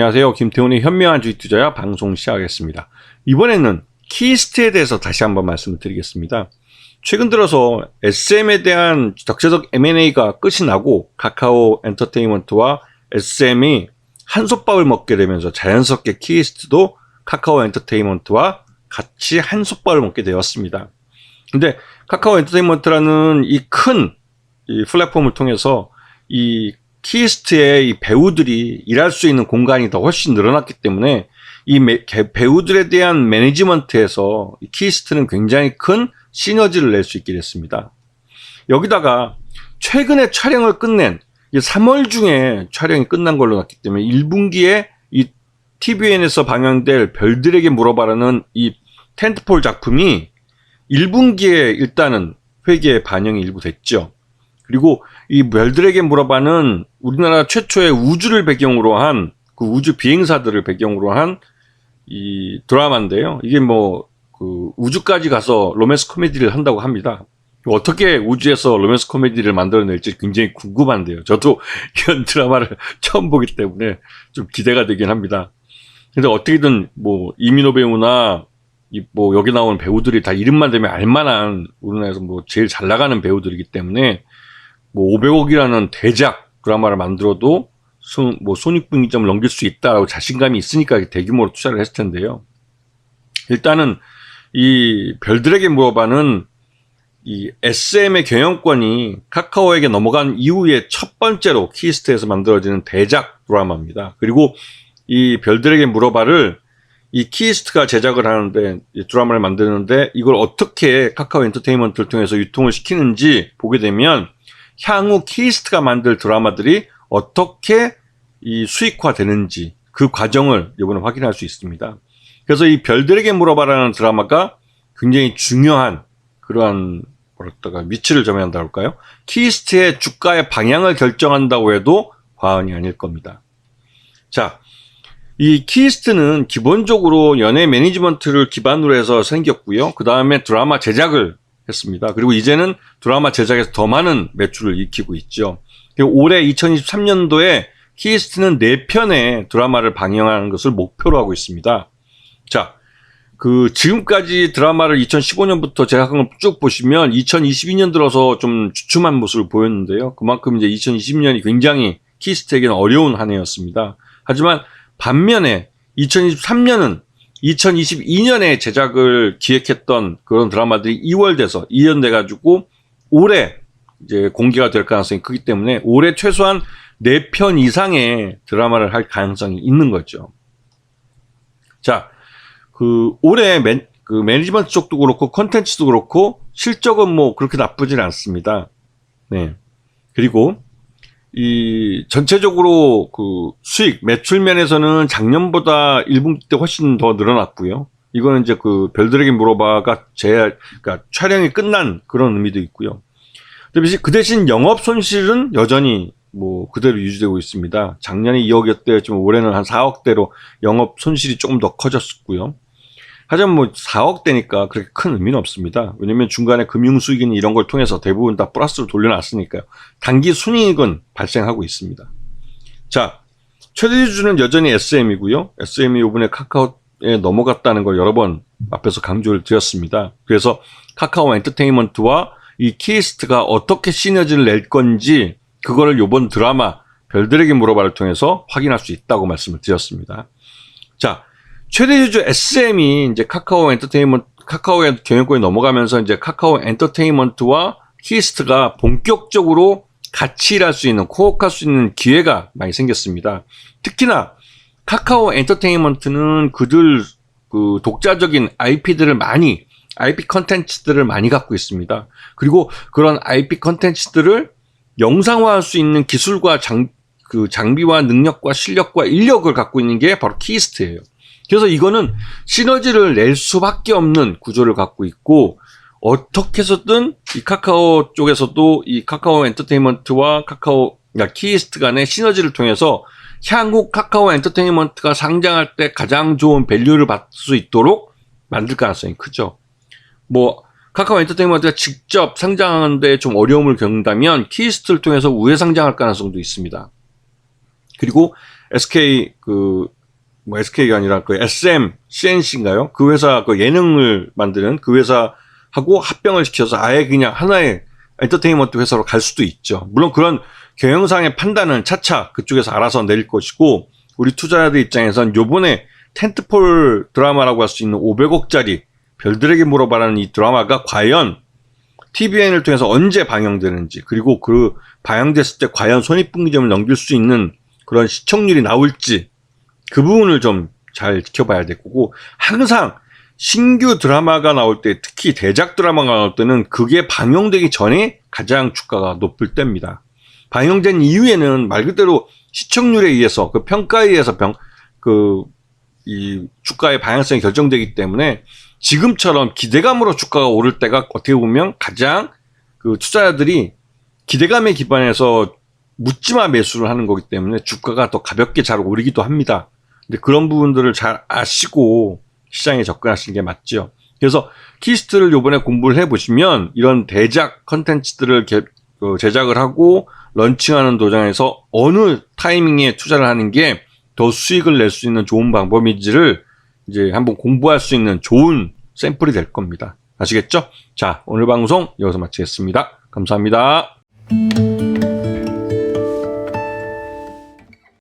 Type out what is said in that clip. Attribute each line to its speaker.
Speaker 1: 안녕하세요. 김태훈의 현명한 주식 투자야 방송 시작하겠습니다. 이번에는 키스트에 대해서 다시 한번 말씀을 드리겠습니다. 최근 들어서 SM에 대한 적재적 M&A가 끝이 나고 카카오 엔터테인먼트와 SM이 한솥밥을 먹게 되면서 자연스럽게 키스트도 카카오 엔터테인먼트와 같이 한솥밥을 먹게 되었습니다. 근데 카카오 엔터테인먼트라는 이 큰 플랫폼을 통해서 이 키스트의 이 배우들이 일할 수 있는 공간이 더 훨씬 늘어났기 때문에 이 배우들에 대한 매니지먼트에서 이 키스트는 굉장히 큰 시너지를 낼 수 있게 됐습니다. 여기다가 최근에 촬영을 끝낸 3월 중에 촬영이 끝난 걸로 났기 때문에 1분기에 이 TVN에서 방영될 별들에게 물어봐라는 이 텐트폴 작품이 1분기에 일단은 회계에 반영이 일부 됐죠. 그리고 이 별들에게 물어봐는 우리나라 최초의 우주를 배경으로 한 그 우주 비행사들을 배경으로 한 이 드라마인데요. 이게 그 우주까지 가서 로맨스 코미디를 한다고 합니다. 어떻게 우주에서 로맨스 코미디를 만들어낼지 굉장히 궁금한데요. 저도 이런 드라마를 처음 보기 때문에 좀 기대가 되긴 합니다. 근데 어떻게든 이민호 배우나 여기 나오는 배우들이 다 이름만 되면 알만한 우리나라에서 제일 잘 나가는 배우들이기 때문에 500억이라는 대작 드라마를 만들어도 손익분기점을 넘길 수 있다라고 자신감이 있으니까 대규모로 투자를 했을 텐데요. 일단은 이 별들에게 물어봐는 이 SM의 경영권이 카카오에게 넘어간 이후에 첫 번째로 키스트에서 만들어지는 대작 드라마입니다. 그리고 이 별들에게 물어봐를 이 키스트가 제작을 하는데, 이 드라마를 만드는데 이걸 어떻게 카카오 엔터테인먼트를 통해서 유통을 시키는지 보게 되면 향후 키스트가 만들 드라마들이 어떻게 이 수익화 되는지 그 과정을 이번에 확인할 수 있습니다. 그래서 이 별들에게 물어봐라는 드라마가 굉장히 중요한 그러한 위치를 점유한다고 할까요? 키스트의 주가의 방향을 결정한다고 해도 과언이 아닐 겁니다. 자, 이 키스트는 기본적으로 연예 매니지먼트를 기반으로 해서 생겼고요. 그 다음에 드라마 제작을 했습니다. 그리고 이제는 드라마 제작에서 더 많은 매출을 익히고 있죠. 올해 2023년도에 키스트는 4편의 드라마를 방영하는 것을 목표로 하고 있습니다. 자, 지금까지 드라마를 2015년부터 제작한 걸 쭉 보시면 2022년 들어서 좀 주춤한 모습을 보였는데요. 그만큼 이제 2020년이 굉장히 키스트에게는 어려운 한 해였습니다. 하지만 반면에 2023년은 2022년에 제작을 기획했던 그런 드라마들이 이월돼가지고 올해 이제 공개가 될 가능성이 크기 때문에 올해 최소한 4편 이상의 드라마를 할 가능성이 있는 거죠. 자, 올해 매니지먼트 쪽도 그렇고 콘텐츠도 그렇고 실적은 그렇게 나쁘진 않습니다. 네. 그리고 전체적으로 수익, 매출 면에서는 작년보다 1분기 때 훨씬 더 늘어났고요. 이거는 이제 별들에게 물어봐가 그러니까 촬영이 끝난 그런 의미도 있고요. 그 대신 영업 손실은 여전히 그대로 유지되고 있습니다. 작년에 2억이었대요. 올해는 한 4억대로 영업 손실이 조금 더 커졌고요. 하지만 4억대니까 그렇게 큰 의미는 없습니다. 왜냐면 중간에 금융수익이나 이런 걸 통해서 대부분 다 플러스로 돌려놨으니까요. 단기 순이익은 발생하고 있습니다. 자, 최대 주주는 여전히 SM이고요. SM이 이번에 카카오에 넘어갔다는 걸 여러 번 앞에서 강조를 드렸습니다. 그래서 카카오 엔터테인먼트와 이 키스트가 어떻게 시너지를 낼 건지 그거를 이번 드라마 별들에게 물어봐를 통해서 확인할 수 있다고 말씀을 드렸습니다. 자, 최대 주주 SM이 이제 카카오의 경영권에 넘어가면서 이제 카카오 엔터테인먼트와 키스트가 본격적으로 같이 일할 수 있는, 코업할 수 있는 기회가 많이 생겼습니다. 특히나 카카오 엔터테인먼트는 그들 독자적인 IP 컨텐츠들을 많이 갖고 있습니다. 그리고 그런 IP 컨텐츠들을 영상화할 수 있는 기술과 장비와 능력과 실력과 인력을 갖고 있는 게 바로 키스트예요. 그래서 이거는 시너지를 낼 수밖에 없는 구조를 갖고 있고, 어떻게 해서든 이 카카오 쪽에서도 이 카카오 엔터테인먼트와 키스트 간의 시너지를 통해서 향후 카카오 엔터테인먼트가 상장할 때 가장 좋은 밸류를 받을 수 있도록 만들 가능성이 크죠. 카카오 엔터테인먼트가 직접 상장하는데 좀 어려움을 겪는다면 키스트를 통해서 우회 상장할 가능성도 있습니다. 그리고 SK SK가 아니라 SM, CNC인가요? 그 회사 예능을 만드는 그 회사하고 합병을 시켜서 아예 그냥 하나의 엔터테인먼트 회사로 갈 수도 있죠. 물론 그런 경영상의 판단은 차차 그쪽에서 알아서 내릴 것이고, 우리 투자자들 입장에선 요번에 텐트폴 드라마라고 할 수 있는 500억짜리 별들에게 물어봐라는 이 드라마가 과연 TVN을 통해서 언제 방영되는지, 그리고 그 방영됐을 때 과연 손익분기점을 넘길 수 있는 그런 시청률이 나올지, 그 부분을 좀 잘 지켜봐야 될 거고, 항상 신규 드라마가 나올 때, 특히 대작 드라마가 나올 때는 그게 방영되기 전에 가장 주가가 높을 때입니다. 방영된 이후에는 말 그대로 시청률에 의해서, 그 평가에 의해서 이 주가의 방향성이 결정되기 때문에, 지금처럼 기대감으로 주가가 오를 때가 어떻게 보면 가장 투자자들이 기대감에 기반해서 묻지마 매수를 하는 거기 때문에 주가가 더 가볍게 잘 오르기도 합니다. 근데 그런 부분들을 잘 아시고 시장에 접근하시는 게 맞죠. 그래서 키스트를 요번에 공부를 해보시면 이런 대작 컨텐츠들을 제작을 하고 런칭하는 도장에서 어느 타이밍에 투자를 하는 게 더 수익을 낼 수 있는 좋은 방법인지를 이제 한번 공부할 수 있는 좋은 샘플이 될 겁니다. 아시겠죠? 자, 오늘 방송 여기서 마치겠습니다. 감사합니다.